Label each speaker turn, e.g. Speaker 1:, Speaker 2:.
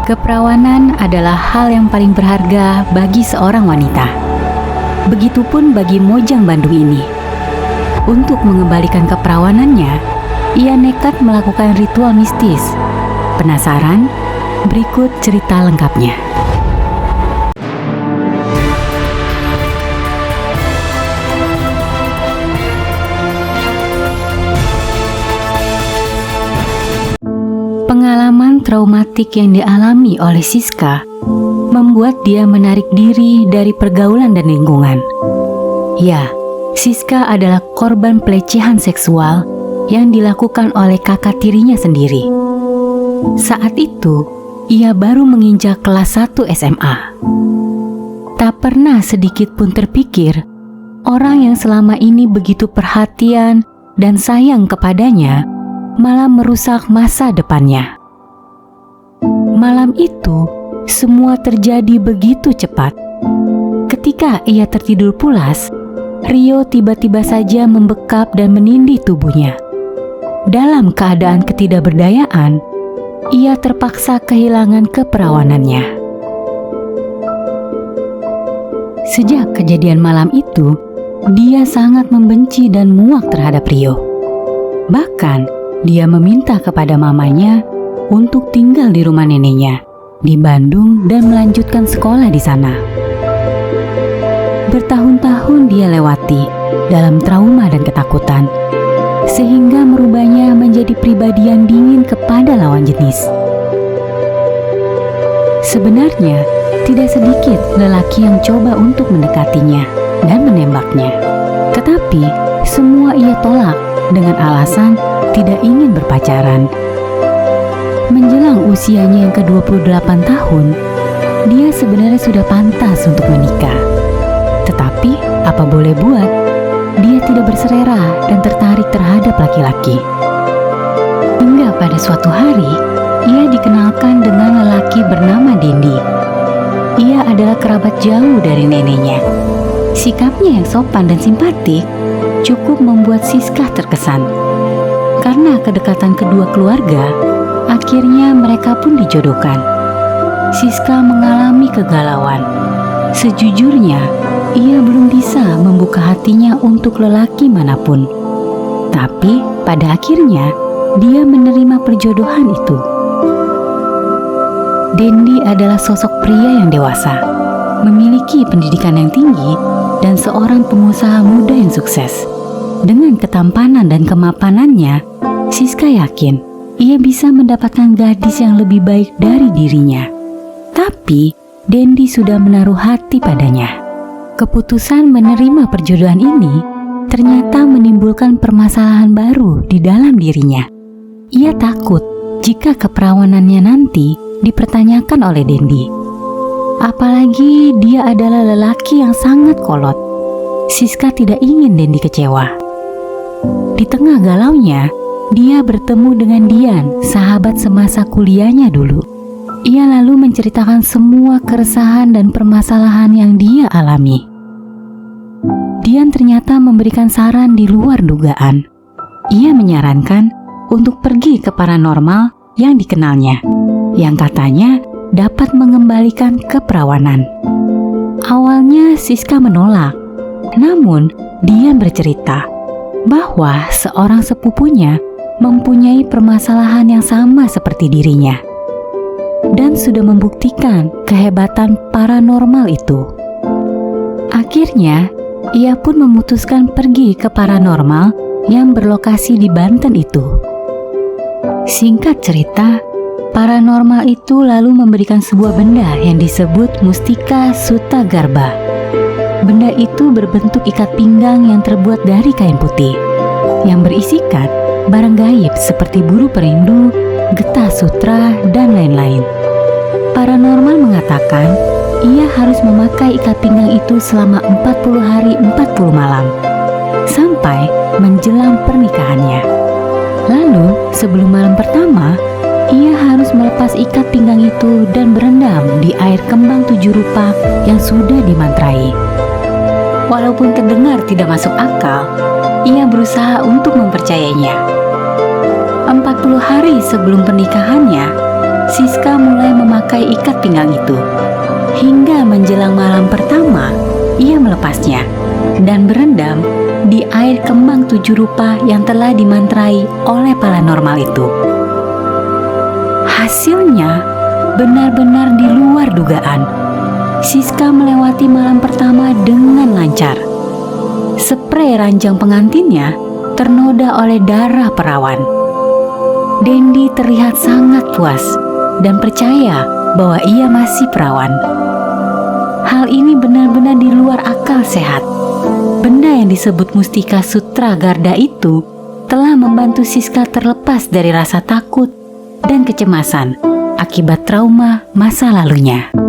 Speaker 1: Keperawanan adalah hal yang paling berharga bagi seorang wanita. Begitupun bagi Mojang Bandung ini. Untuk mengembalikan keperawanannya, ia nekat melakukan ritual mistis. Penasaran? Berikut cerita lengkapnya. Pengalaman traumatik yang dialami oleh Siska membuat dia menarik diri dari pergaulan dan lingkungan. Ya, Siska adalah korban pelecehan seksual yang dilakukan oleh kakak tirinya sendiri. Saat itu, ia baru menginjak kelas 1 SMA. Tak pernah sedikit pun terpikir, orang yang selama ini begitu perhatian dan sayang kepadanya malah merusak masa depannya. Malam itu, semua terjadi begitu cepat. Ketika ia tertidur pulas, Rio tiba-tiba saja membekap dan menindih tubuhnya. Dalam keadaan ketidakberdayaan, ia terpaksa kehilangan keperawanannya. Sejak kejadian malam itu, dia sangat membenci dan muak terhadap Rio. Bahkan, dia meminta kepada mamanya untuk tinggal di rumah neneknya di Bandung dan melanjutkan sekolah di sana. Bertahun-tahun dia lewati dalam trauma dan ketakutan, sehingga merubahnya menjadi pribadi yang dingin kepada lawan jenis. Sebenarnya, tidak sedikit lelaki yang coba untuk mendekatinya dan menembaknya. Tetapi, semua ia tolak dengan alasan tidak ingin berpacaran. Menjelang usianya yang ke-28 tahun, dia sebenarnya sudah pantas untuk menikah. Tetapi, apa boleh buat, dia tidak berselera dan tertarik terhadap laki-laki. Hingga pada suatu hari, ia dikenalkan dengan lelaki bernama Dendi. Ia adalah kerabat jauh dari neneknya. Sikapnya yang sopan dan simpatik cukup membuat Siska terkesan. Karena kedekatan kedua keluarga, akhirnya mereka pun dijodohkan. Siska mengalami kegalauan. Sejujurnya, ia belum bisa membuka hatinya untuk lelaki manapun. Tapi pada akhirnya, dia menerima perjodohan itu. Dendi adalah sosok pria yang dewasa, memiliki pendidikan yang tinggi, dan seorang pengusaha muda yang sukses. Dengan ketampanan dan kemapanannya, Siska yakin ia bisa mendapatkan gadis yang lebih baik dari dirinya. Tapi, Dendi sudah menaruh hati padanya. Keputusan menerima perjodohan ini ternyata menimbulkan permasalahan baru di dalam dirinya. Ia takut jika keperawanannya nanti dipertanyakan oleh Dendi. Apalagi dia adalah lelaki yang sangat kolot. Siska tidak ingin Dendi kecewa. Di tengah galaunya, dia bertemu dengan Dian, sahabat semasa kuliahnya dulu. Ia lalu menceritakan semua keresahan dan permasalahan yang dia alami. Dian ternyata memberikan saran di luar dugaan. Ia menyarankan untuk pergi ke paranormal yang dikenalnya, yang katanya dapat mengembalikan keperawanan. Awalnya Siska menolak, namun Dian bercerita bahwa seorang sepupunya mempunyai permasalahan yang sama seperti dirinya dan sudah membuktikan kehebatan paranormal itu. Akhirnya, ia pun memutuskan pergi ke paranormal yang berlokasi di Banten itu. Singkat cerita, paranormal itu lalu memberikan sebuah benda yang disebut Mustika Sutagarba. Benda itu berbentuk ikat pinggang yang terbuat dari kain putih, yang berisikan barang gaib seperti buru perindu, getah sutra, dan lain-lain. Paranormal mengatakan ia harus memakai ikat pinggang itu selama 40 hari 40 malam, sampai menjelang pernikahannya. Lalu, sebelum malam pertama, ia harus melepas ikat pinggang itu dan berendam di air kembang 7 rupa yang sudah dimantrai. Walaupun terdengar tidak masuk akal, ia berusaha untuk mempercayainya. 40 hari sebelum pernikahannya, Siska mulai memakai memakai ikat pinggang itu. Hingga menjelang malam pertama, ia melepasnya dan berendam di air kembang 7 rupa yang telah dimantrai oleh paranormal itu. Hasilnya benar-benar di luar dugaan. Siska melewati malam pertama dengan lancar. Sprei ranjang pengantinnya ternoda oleh darah perawan. Dendi terlihat sangat puas dan percaya bahwa ia masih perawan. Hal ini benar-benar di luar akal sehat. Benda yang disebut Mustika Sutra Garda itu telah membantu Siska terlepas dari rasa takut dan kecemasan akibat trauma masa lalunya.